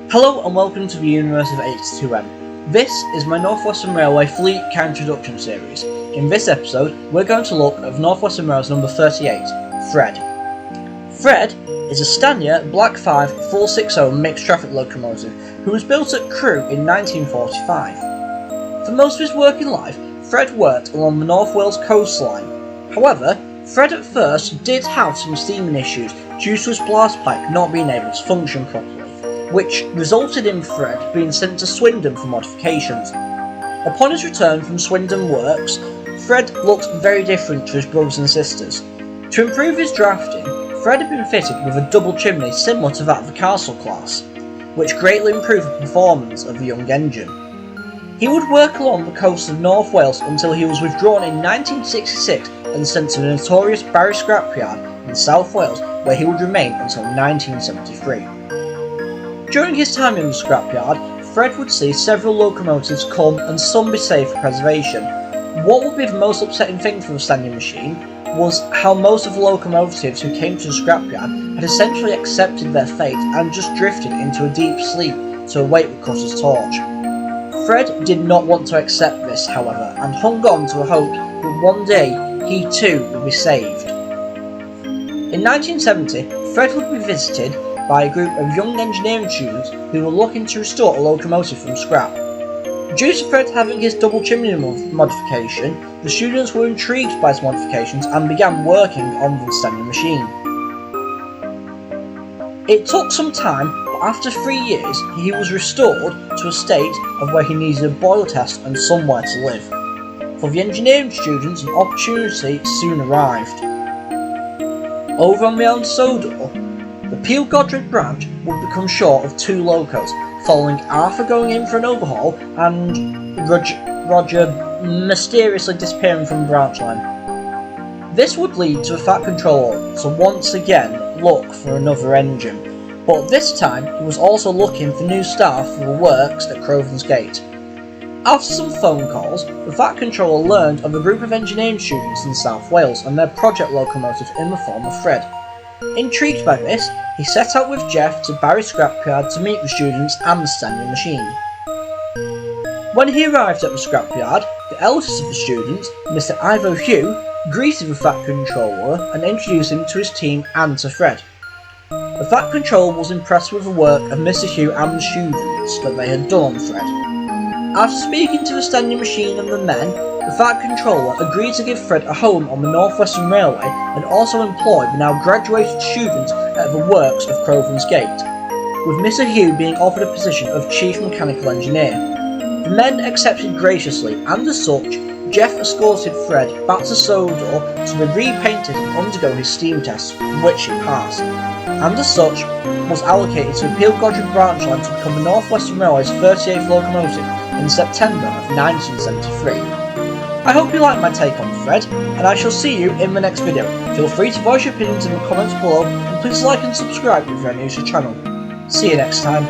Hello and welcome to the universe of H2M. This is my North Western Railway Fleet Car Introduction series. In this episode, we're going to look at North Western Railway's number 38, Fred. Fred is a Stanier Black 5 460 mixed traffic locomotive who was built at Crewe in 1945. For most of his working life, Fred worked along the North Wales coastline. However, Fred at first did have some steaming issues due to his blast pipe not being able to function properly, which resulted in Fred being sent to Swindon for modifications. Upon his return from Swindon Works, Fred looked very different to his brothers and sisters. To improve his drafting, Fred had been fitted with a double chimney similar to that of the Castle class, which greatly improved the performance of the young engine. He would work along the coast of North Wales until he was withdrawn in 1966 and sent to the notorious Barry Scrapyard in South Wales, where he would remain until 1973. During his time in the scrapyard, Fred would see several locomotives come and some be saved for preservation. What would be the most upsetting thing for the Stanier machine was how most of the locomotives who came to the scrapyard had essentially accepted their fate and just drifted into a deep sleep to await the cutter's torch. Fred did not want to accept this, however, and hung on to a hope that one day he too would be saved. In 1970, Fred would be visited by a group of young engineering students who were looking to restore a locomotive from scrap. Due to Fred having his double chimney modification, the students were intrigued by his modifications and began working on the Stanier machine. It took some time, but after 3 years he was restored to a state of where he needed a boiler test and somewhere to live. For the engineering students, an opportunity soon arrived. Over on the island Sodor, the Peel Godred branch would become short of 2 locos, following Arthur going in for an overhaul and Roger mysteriously disappearing from the branch line. This would lead to a Fat Controller to once again look for another engine, but this time he was also looking for new staff for the works at Crovan's Gate. After some phone calls, the Fat Controller learned of a group of engineering students in South Wales and their project locomotive in the form of Fred. Intrigued by this, he set out with Jeff to Barry Scrapyard to meet the students and the Stanier machine. When he arrived at the scrapyard, the eldest of the students, Mr. Ivo Hugh, greeted the Fat Controller and introduced him to his team and to Fred. The Fat Controller was impressed with the work of Mr. Hugh and the students that they had done on Fred. After speaking to the Stanier machine and the men, the Fat Controller agreed to give Fred a home on the North Western Railway and also employ the now graduated students at the works of Crovan's Gate, with Mr. Hugh being offered a position of Chief Mechanical Engineer. The men accepted graciously, and as such, Jeff escorted Fred back to Sodor to be repainted and undergo his steam tests, which he passed, and as such was allocated to the Peel Godred branch line to become the North Western Railway's 38th locomotive in September of 1973. I hope you like my take on Fred, and I shall see you in the next video. Feel free to voice your opinions in the comments below, and please like and subscribe if you are new to the channel. See you next time.